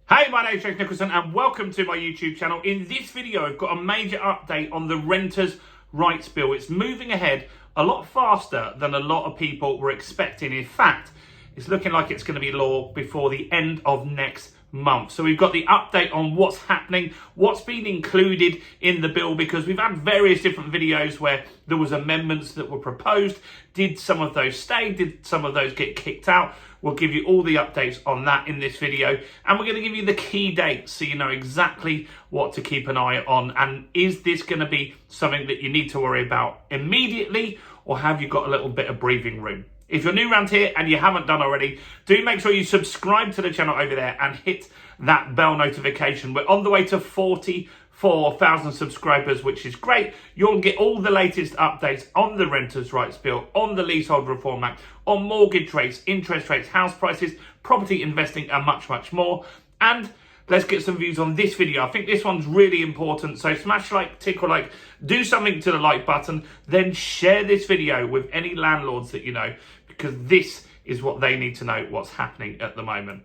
Hey, my name is James Nicholson and welcome to my YouTube channel. In this video, I've got a major update on the Renters' Rights Bill. It's moving ahead a lot faster than a lot of people were expecting. In fact, it's looking like it's going to be law before the end of next month. So we've got the update on what's happening, what's been included in the bill, because we've had various different videos where there was amendments that were proposed. Did some of those stay? Did some of those get kicked out? We'll give you all the updates on that in this video, and we're going to give you the key dates so you know exactly what to keep an eye on. And is this going to be something that you need to worry about immediately, or have you got a little bit of breathing room? If you're new around here and you haven't done already, do make sure you subscribe to the channel over there and hit that bell notification. We're on the way to 44,000 subscribers, which is great. You'll get all the latest updates on the Renters' Rights Bill, on the Leasehold Reform Act, on mortgage rates, interest rates, house prices, property investing, and much, much more. And let's get some views on this video. I think this one's really important. So smash like, tick or like, do something to the like button, then share this video with any landlords that you know, because this is what they need to know what's happening at the moment.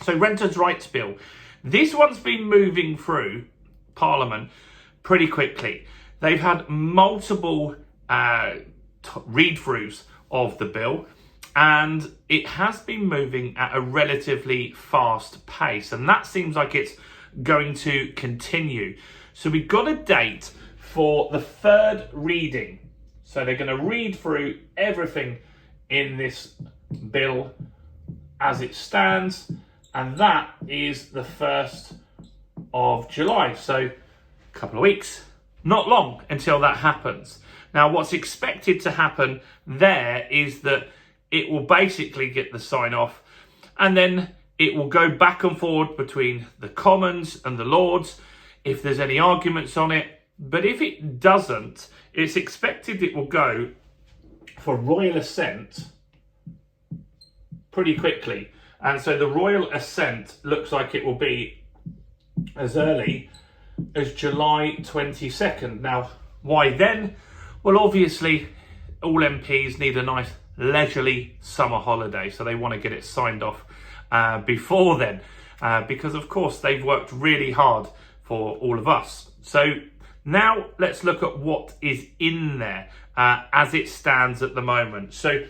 So Renters' Rights Bill. This one's been moving through Parliament pretty quickly. They've had multiple read-throughs of the bill, and it has been moving at a relatively fast pace, and that seems like it's going to continue. So we've got a date for the third reading. So they're going to read through everything in this bill as it stands, and that is the 1st of July. So a couple of weeks, not long until that happens. Now, what's expected to happen there is that it will basically get the sign off, and then it will go back and forward between the Commons and the Lords if there's any arguments on it. But if it doesn't, it's expected it will go for royal assent pretty quickly. And so the royal assent looks like it will be as early as July 22nd. Now, why then? Well, obviously, all MPs need a nice leisurely summer holiday, so they want to get it signed off before then, because of course they've worked really hard for all of us. So now let's look at what is in there as it stands at the moment. So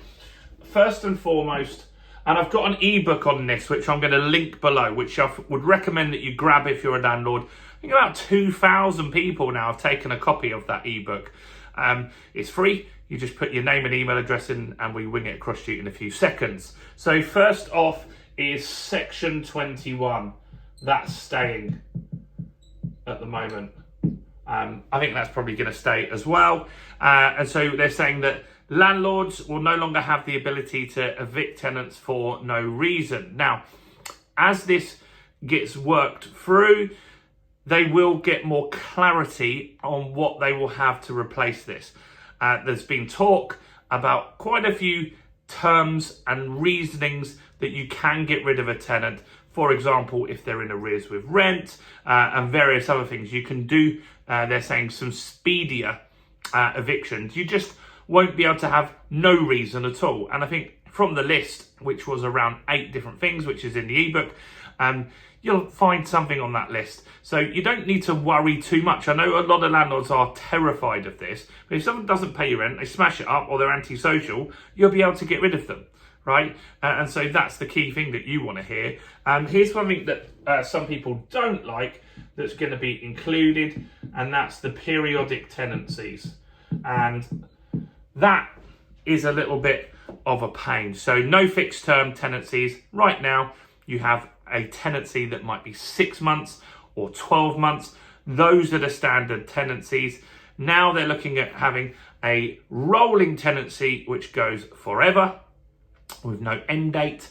first and foremost, and I've got an ebook on this, which I'm going to link below, which I would recommend that you grab if you're a landlord. I think about 2,000 people now have taken a copy of that ebook. It's free. You just put your name and email address in and we wing it across to you in a few seconds. So first off is section 21. That's staying at the moment. I think that's probably going to stay as well. And so they're saying that landlords will no longer have the ability to evict tenants for no reason. Now, as this gets worked through, they will get more clarity on what they will have to replace this. There's been talk about quite a few terms and reasonings that you can get rid of a tenant. For example, if they're in arrears with rent and various other things, you can do, they're saying, some speedier evictions. You just won't be able to have no reason at all. And I think from the list, which was around 8 different things, which is in the ebook, you'll find something on that list. So you don't need to worry too much. I know a lot of landlords are terrified of this, but if someone doesn't pay your rent, they smash it up, or they're antisocial, you'll be able to get rid of them, right? And so that's the key thing that you want to hear. Here's something that some people don't like that's going to be included, and that's the periodic tenancies. And that is a little bit of a pain. So no fixed term tenancies. Right now, you have a tenancy that might be 6 months or 12 months. Those are the standard tenancies. Now they're looking at having a rolling tenancy which goes forever with no end date,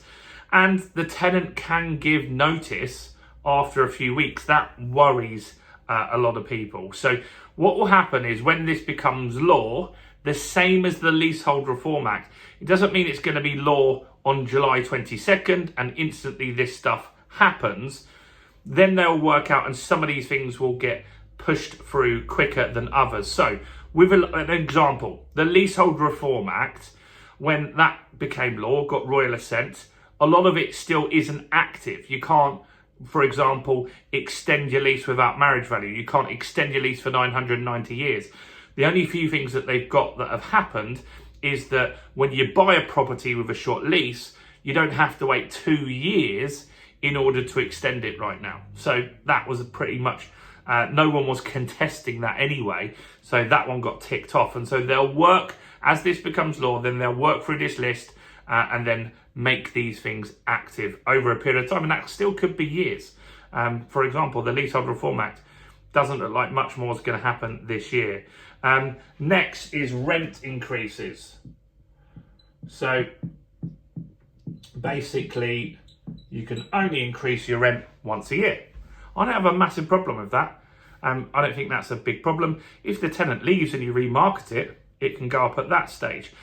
and the tenant can give notice after a few weeks. That worries a lot of people. So what will happen is when this becomes law, the same as the Leasehold Reform Act, it doesn't mean it's going to be law on July 22nd and instantly this stuff happens. Then they'll work out, and some of these things will get pushed through quicker than others. So with an example, the Leasehold Reform Act, when that became law, got royal assent, a lot of it still isn't active. You can't for example, extend your lease without marriage value. You can't extend your lease for 990 years. The only few things that they've got that have happened is that when you buy a property with a short lease, you don't have to wait 2 years in order to extend it right now. So that was pretty much, no one was contesting that anyway. So that one got ticked off. And so they'll work, as this becomes law, then they'll work through this list and then make these things active over a period of time. And that still could be years. For example, the Leasehold Reform Act doesn't look like much more is going to happen this year. Next is rent increases. So basically, you can only increase your rent once a year. I don't have a massive problem with that. I don't think that's a big problem. If the tenant leaves and you remarket it, it can go up at that stage.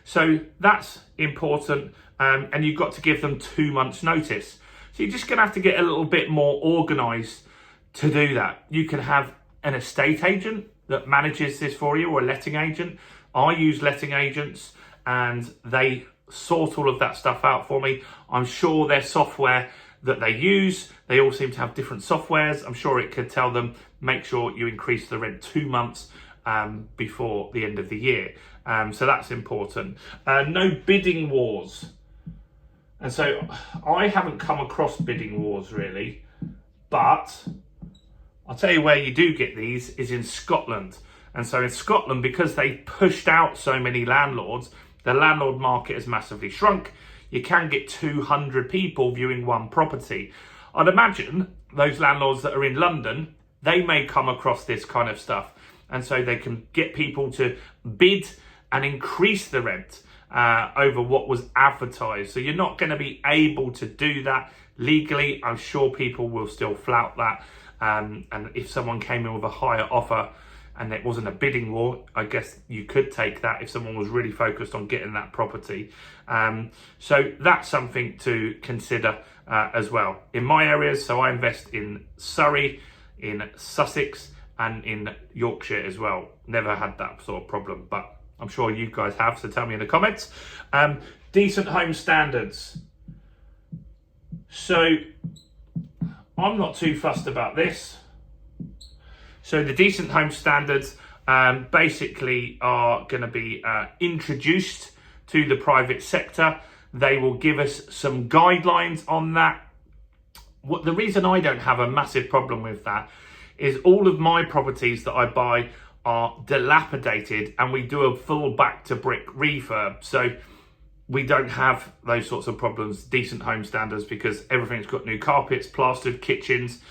So that's important. And you've got to give them 2 months notice. So you're just going to have to get a little bit more organised to do that. You can have an estate agent that manages this for you, or a letting agent. I use letting agents and they sort all of that stuff out for me. I'm sure their software that they use, they all seem to have different softwares. I'm sure it could tell them, make sure you increase the rent 2 months before the end of the year. So that's important. No bidding wars. And so I haven't come across bidding wars really, but I'll tell you where you do get these is in Scotland. And so in Scotland, because they pushed out so many landlords, the landlord market has massively shrunk. You can get 200 people viewing one property. I'd imagine those landlords that are in London, they may come across this kind of stuff. And so they can get people to bid and increase the rent over what was advertised. So you're not going to be able to do that legally. I'm sure people will still flout that. And if someone came in with a higher offer and it wasn't a bidding war, I guess you could take that if someone was really focused on getting that property. So that's something to consider as well. In my areas, so I invest in Surrey, in Sussex, and in Yorkshire as well. Never had that sort of problem, but I'm sure you guys have, so tell me in the comments. Decent home standards. So I'm not too fussed about this. So the decent home standards basically are going to be introduced to the private sector. They will give us some guidelines on that. The reason I don't have a massive problem with that is all of my properties that I buy are dilapidated and we do a full back to brick refurb. So we don't have those sorts of problems, decent home standards, because everything's got new carpets, plastered kitchens.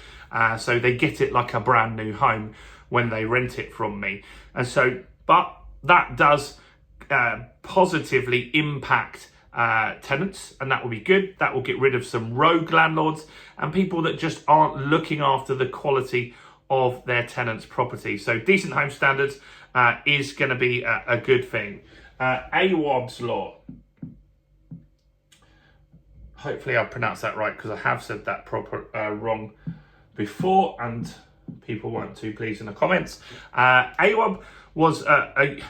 So they get it like a brand new home when they rent it from me. And so, but that does positively impact tenants, and that will be good. That will get rid of some rogue landlords and people that just aren't looking after the quality of their tenants' property. So decent home standards is going to be a good thing. Awabs law. Hopefully I pronounced that right, because I have said that wrong before and people weren't too pleased in the comments. Awab was,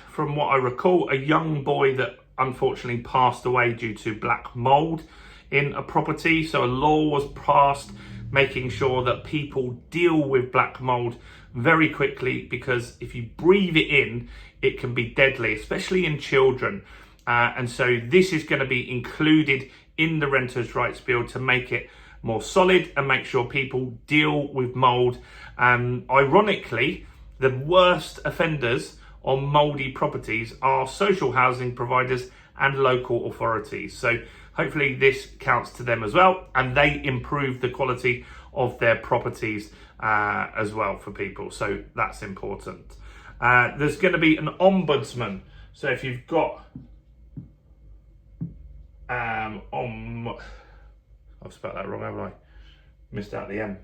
from what I recall, a young boy that unfortunately passed away due to black mould in a property. So a law was passed making sure that people deal with black mould very quickly, because if you breathe it in, it can be deadly, especially in children. And so this is going to be included in the Renters' Rights Bill to make it more solid and make sure people deal with mould. Ironically, the worst offenders on mouldy properties are social housing providers and local authorities. So hopefully this counts to them as well, and they improve the quality of their properties as well for people. So that's important. There's going to be an ombudsman. So if you've got I've spelled that wrong, haven't I? Missed out the M.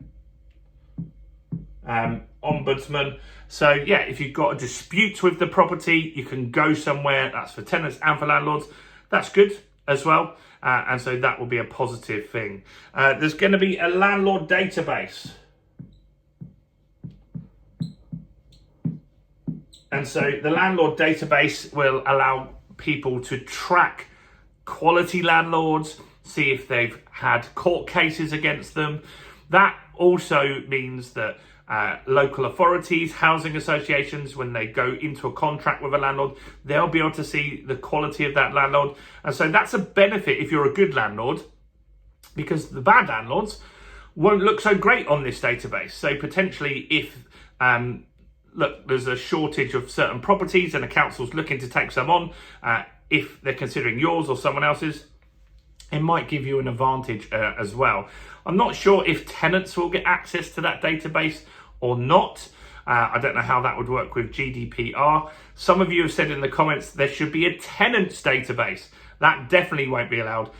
Ombudsman. So yeah, if you've got a dispute with the property, you can go somewhere. That's for tenants and for landlords. That's good as well. And so that will be a positive thing. There's going to be a landlord database. And so the landlord database will allow people to track quality landlords, see if they've had court cases against them. That also means that local authorities, housing associations, when they go into a contract with a landlord, they'll be able to see the quality of that landlord. And so that's a benefit if you're a good landlord, because the bad landlords won't look so great on this database. So potentially if, look, there's a shortage of certain properties and a council's looking to take some on, if they're considering yours or someone else's, it might give you an advantage as well. I'm not sure if tenants will get access to that database or not. I don't know how that would work with GDPR. Some of you have said in the comments there should be a tenants database. That definitely won't be allowed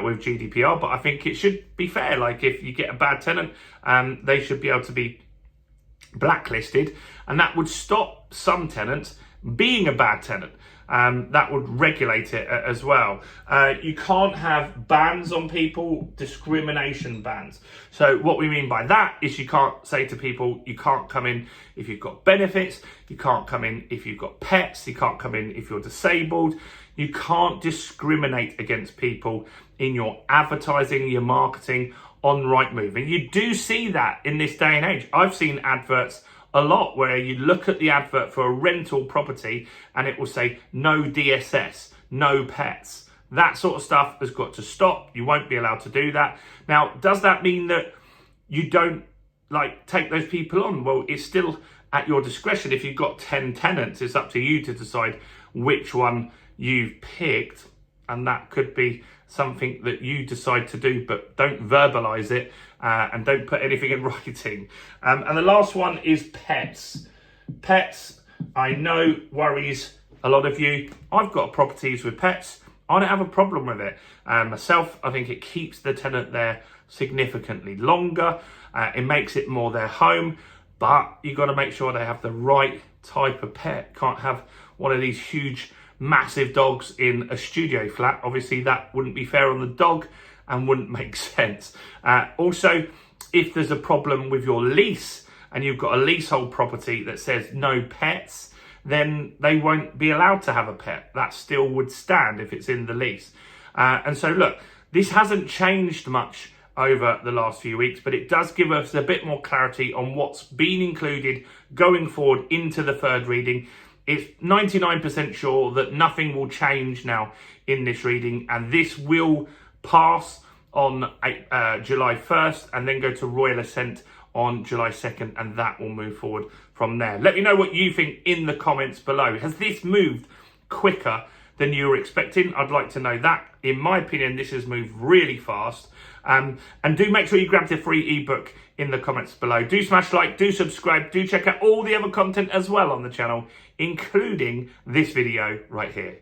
with GDPR, but I think it should be fair. Like if you get a bad tenant, they should be able to be blacklisted, and that would stop some tenants being a bad tenant. That would regulate it as well. You can't have bans on people, discrimination bans. So what we mean by that is you can't say to people, you can't come in if you've got benefits, you can't come in if you've got pets, you can't come in if you're disabled. You can't discriminate against people in your advertising, your marketing on Rightmove. And you do see that in this day and age. I've seen adverts a lot where you look at the advert for a rental property and it will say no DSS, no pets. That sort of stuff has got to stop. You won't be allowed to do that. Now, does that mean that you don't take those people on? Well, it's still at your discretion. If you've got 10 tenants, it's up to you to decide which one you've picked, and that could be something that you decide to do, but don't verbalize it and don't put anything in writing. And the last one is pets. Pets, I know, worries a lot of you. I've got properties with pets. I don't have a problem with it. Myself, I think it keeps the tenant there significantly longer. It makes it more their home, but you've got to make sure they have the right type of pet. Can't have one of these huge massive dogs in a studio flat. Obviously that wouldn't be fair on the dog and wouldn't make sense. Also, if there's a problem with your lease and you've got a leasehold property that says no pets, then they won't be allowed to have a pet. That still would stand if it's in the lease. And so look, this hasn't changed much over the last few weeks, but it does give us a bit more clarity on what's been included going forward into the third reading. It's 99% sure that nothing will change now in this reading, and this will pass on July 1st and then go to Royal Assent on July 2nd, and that will move forward from there. Let me know what you think in the comments below. Has this moved quicker than you were expecting? I'd like to know that. In my opinion, this has moved really fast. And do make sure you grab the free ebook in the comments below. Do smash like, do subscribe, do check out all the other content as well on the channel, including this video right here.